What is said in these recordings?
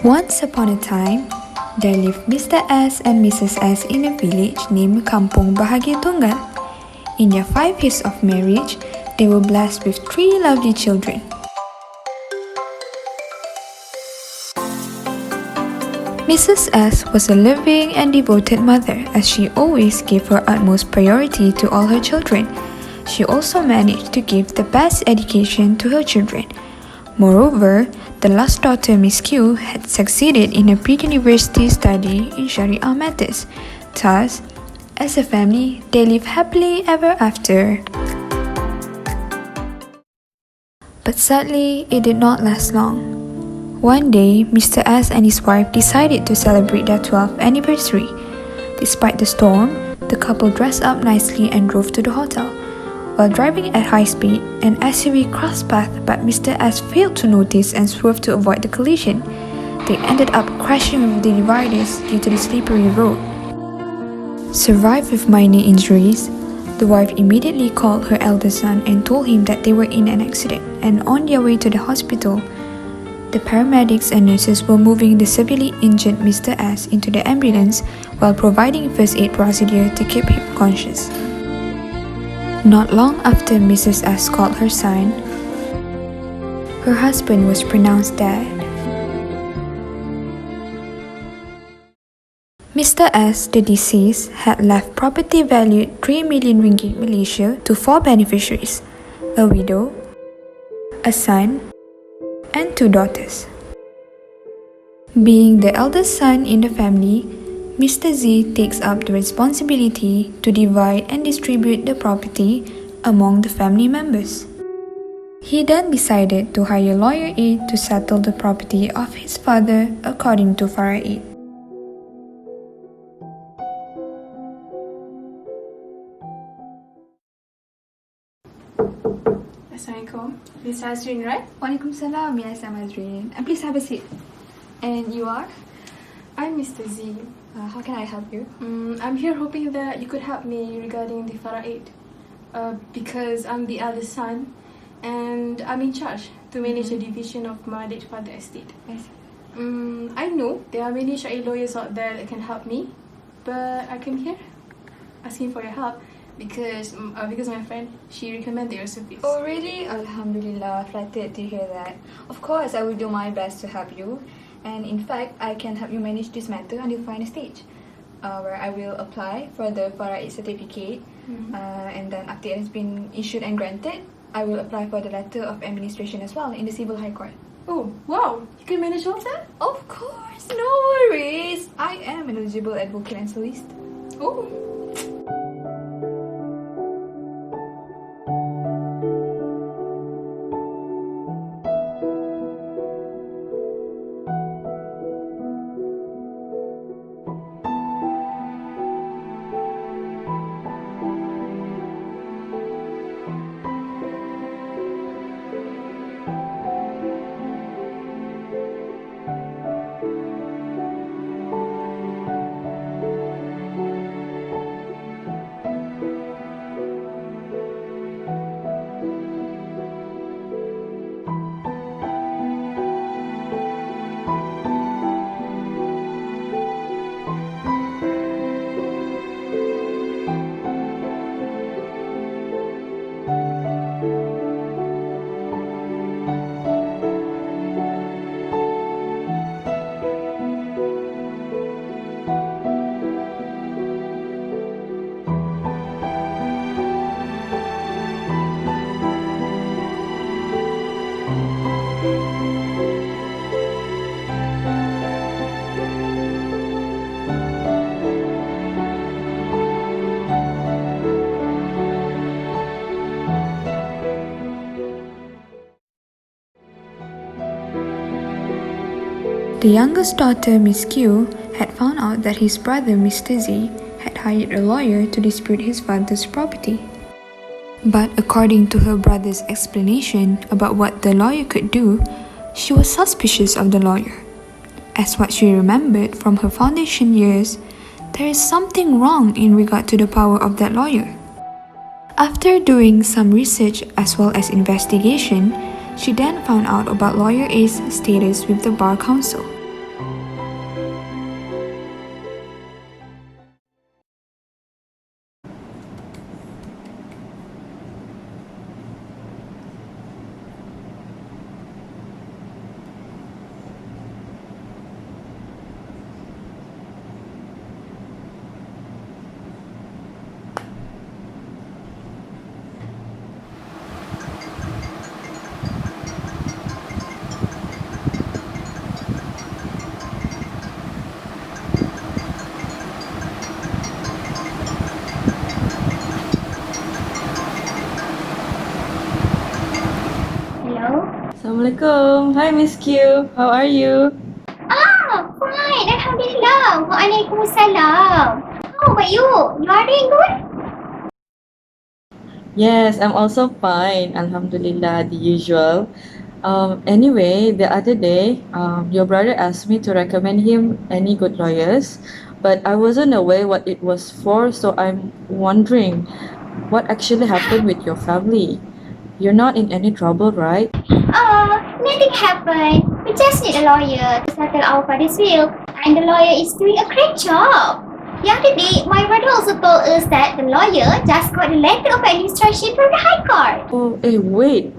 Once upon a time, there lived Mr. S and Mrs. S in a village named Kampung Bahagia Tunggal. In their 5 years of marriage, they were blessed with 3 lovely children. Mrs. S was a loving and devoted mother as she always gave her utmost priority to all her children. She also managed to give the best education to her children. Moreover, the last daughter, Miss Q, had succeeded in a pre-university study in Sharia matters. Thus, as a family, they lived happily ever after. But sadly, it did not last long. One day, Mr. S and his wife decided to celebrate their 12th anniversary. Despite the storm, the couple dressed up nicely and drove to the hotel. While driving at high speed, an SUV crossed paths, but Mr. S failed to notice and swerved to avoid the collision. They ended up crashing with the dividers due to the slippery road. Survived with minor injuries, the wife immediately called her eldest son and told him that they were in an accident and on their way to the hospital. The paramedics and nurses were moving the severely injured Mr. S into the ambulance while providing first aid procedure to keep him conscious. Not long after Mrs. S called her son, her husband was pronounced dead. Mr. S, the deceased, had left property valued 3 million ringgit Malaysia to 4 beneficiaries, a widow, a son, and 2 daughters. Being the eldest son in the family, Mr. Z takes up the responsibility to divide and distribute the property among the family members. He then decided to hire lawyer aid to settle the property of his father according to Farai'd. Assalamualaikum. Miss Azrin, right? Waalaikumsalam, yes, I'm Azrin. And please have a seat. And you are? I'm Mr. Z. How can I help you? I'm here hoping that you could help me regarding the Farai'd. Because I'm the eldest son and I'm in charge to manage the division of my late father's estate. I see. I know there are many Sharia lawyers out there that can help me, but I came here asking for your help because my friend, she recommended your service. Oh really? Alhamdulillah, flattered to hear that. Of course, I will do my best to help you. And in fact, I can help you manage this matter until final stage, where I will apply for the Farai'd certificate, and then after it has been issued and granted, I will apply for the letter of administration as well in the Civil High Court. Oh, wow! You can manage all that? Of course, no worries. I am an eligible advocate and solicitor. Oh. The youngest daughter, Miss Q, had found out that his brother, Mr. Z, had hired a lawyer to dispute his father's property. But according to her brother's explanation about what the lawyer could do, she was suspicious of the lawyer. As what she remembered from her foundation years, there is something wrong in regard to the power of that lawyer. After doing some research as well as investigation, she then found out about Lawyer A's status with the Bar Council. Assalamualaikum. Hi, Miss Q. How are you? Fine. Alhamdulillah. Waalaikumsalam. How about you? You are doing good? Yes, I'm also fine. Alhamdulillah, the usual. Anyway, the other day, your brother asked me to recommend him any good lawyers, but I wasn't aware what it was for, so I'm wondering what actually happened with your family. You're not in any trouble, right? Nothing happened. We just need a lawyer to settle our father's will. And the lawyer is doing a great job. The other day, my brother also told us that the lawyer just got a letter of administration from the High Court. Oh, hey, wait.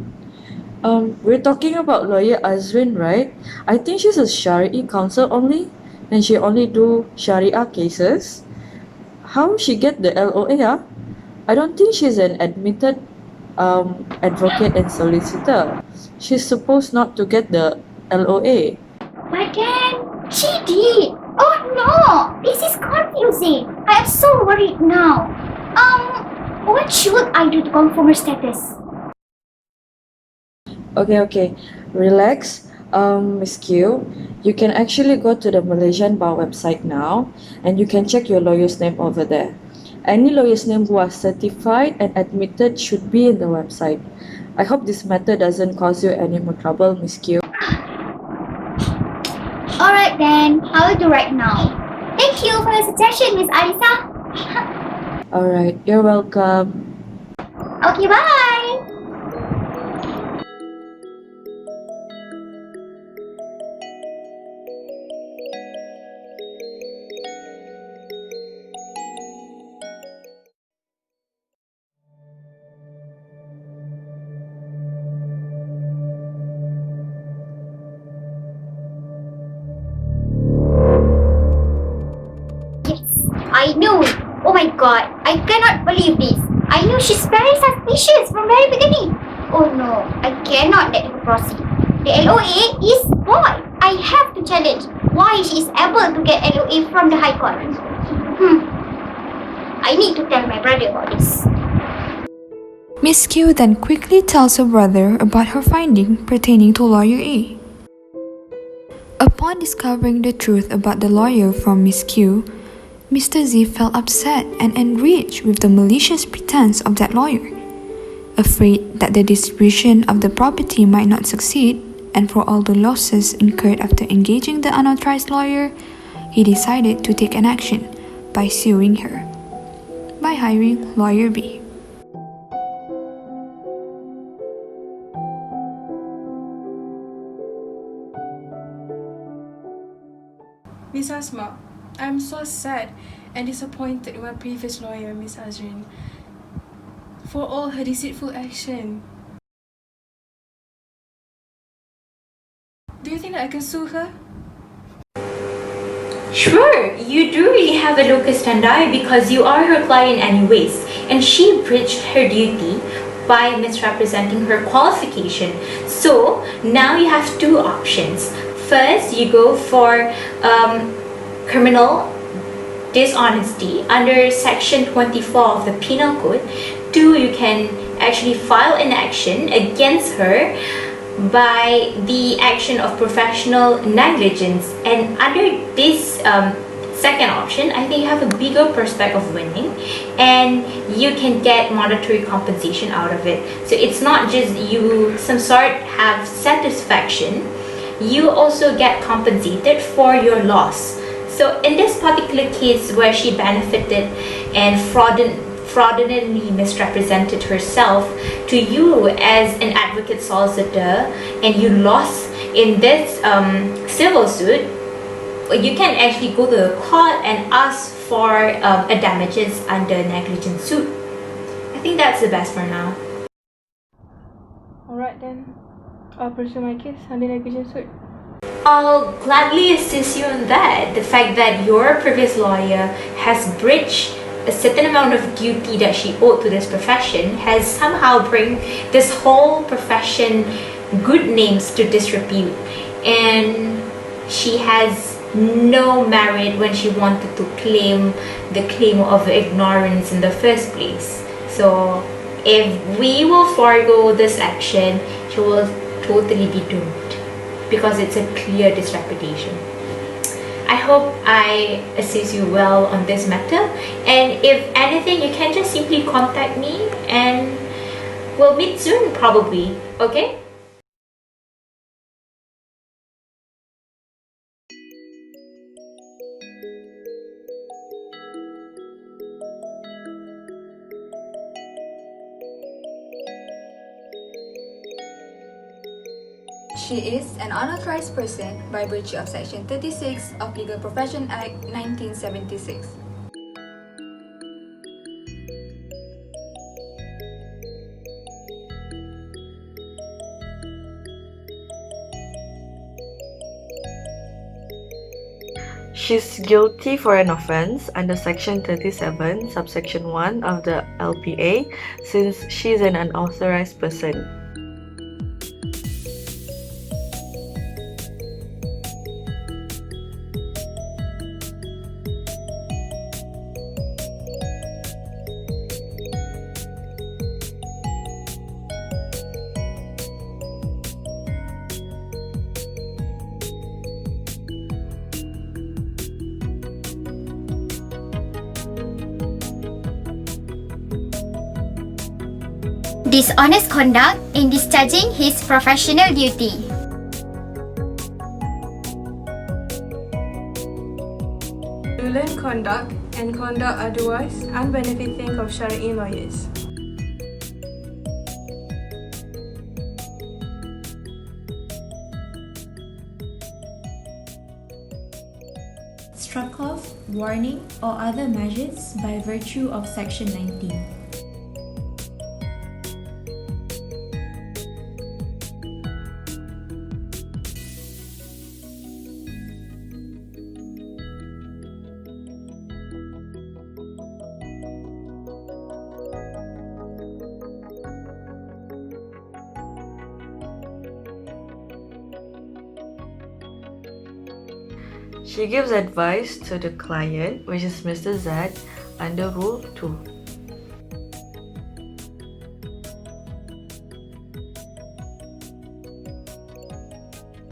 We're talking about lawyer Azrin, right? I think she's a Shari'i counsel only, and she only do Sharia cases. How she get the LOA? Ah? I don't think she's an admitted advocate and solicitor. She's supposed not to get the LOA. But then, she did. Oh no! This is confusing. I am so worried now. What should I do to confirm her status? Okay. Relax. Miss Q, you can actually go to the Malaysian Bar website now and you can check your lawyer's name over there. Any lawyer's name who are certified and admitted should be in the website. I hope this matter doesn't cause you any more trouble, Miss Q. Alright then, I will do right now. Thank you for your suggestion, Miss Arisa. Alright, you're welcome. Okay, bye. Yes, I knew it. Oh my god, I cannot believe this. I knew she's very suspicious from very beginning. Oh no, I cannot let her proceed. The LOA is void. I have to challenge why she is able to get LOA from the High Court. I need to tell my brother about this. Miss Q then quickly tells her brother about her finding pertaining to Lawyer A. Upon discovering the truth about the lawyer from Miss Q, Mr. Z felt upset and enraged with the malicious pretense of that lawyer. Afraid that the distribution of the property might not succeed, and for all the losses incurred after engaging the unauthorized lawyer, he decided to take an action by suing her, by hiring Lawyer B. Miss Asma, I'm so sad and disappointed with my previous lawyer, Miss Azrin, for all her deceitful action. Do you think that I can sue her? Sure, you do really have a locus standi because you are her client anyways, and she breached her duty by misrepresenting her qualification. So now you have two options. First, you go for criminal dishonesty under section 24 of the penal code. Two, you can actually file an action against her by the action of professional negligence, and under this second option, I think you have a bigger prospect of winning and you can get monetary compensation out of it. So it's not just you some sort have satisfaction, you also get compensated for your loss. So in this particular case where she benefited and fraudulently misrepresented herself to you as an advocate solicitor and you lost in this civil suit, you can actually go to the court and ask for a damages under negligence suit. I think that's the best for now. Alright then, I'll pursue my case under negligence suit. I'll gladly assist you in that. The fact that your previous lawyer has breached a certain amount of duty that she owed to this profession has somehow bring this whole profession good names to disrepute, and she has no merit when she wanted to claim the claim of ignorance in the first place. So if we will forego this action, she will totally be doomed because it's a clear disreputation. I hope I assist you well on this matter, and if anything, you can just simply contact me and we'll meet soon probably, okay? She is an unauthorized person by virtue of Section 36 of Legal Profession Act 1976. She's guilty for an offense under Section 37, subsection 1 of the LPA, since she's an unauthorized person. Dishonest conduct in discharging his professional duty. Fraudulent conduct and conduct otherwise unbenefiting of Shari'i lawyers. Struck off, warning, or other measures by virtue of Section 19. She gives advice to the client, which is Mr. Z, under Rule 2.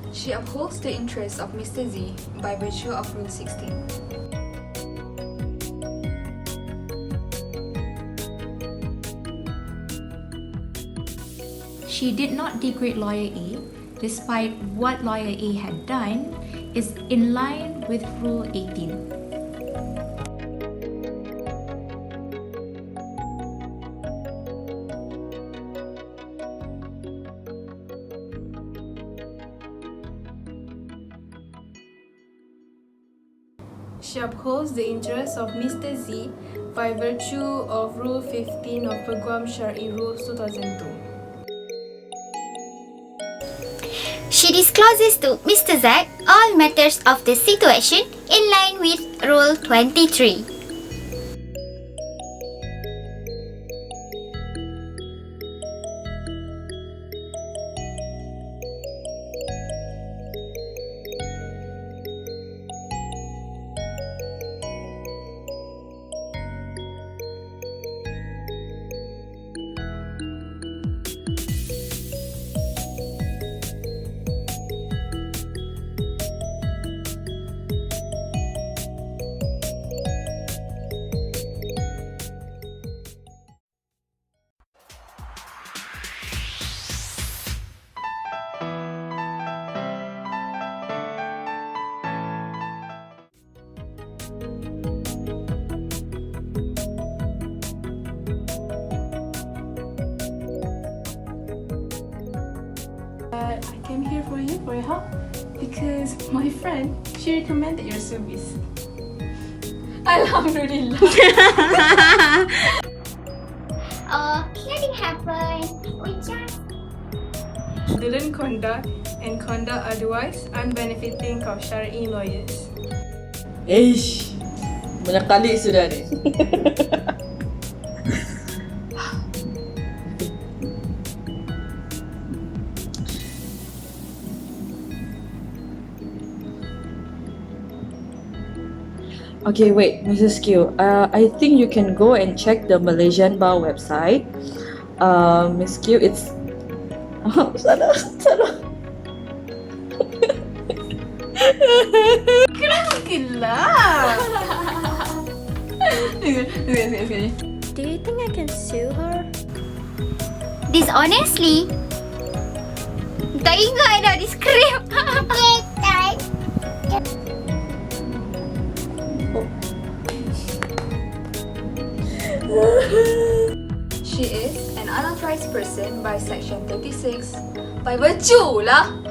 She upholds the interests of Mr. Z by virtue of Rule 16. She did not degrade Lawyer A, despite what Lawyer A had done is in line with Rule 18. She upholds the interests of Mr. Z by virtue of Rule 15 of Peguam Syari'i Rules 2002. She discloses to Mr. Z all matters of the situation in line with Rule 23. I came here for you, for your help, because my friend, she recommended your service. Alhamdulillah. Nothing happened. We just... Fraudulent conduct and conduct otherwise unbenefiting of Syari'i lawyers. Eish, banyak kali sudah ni. Okay, wait, Mrs. Q. I think you can go and check the Malaysian Bar website. Miss Q, it's Salah. Do you think I can sue her? Dishonestly. Tak ingat dah di skrip. She is an unauthorized person by Section 36 by virtue lah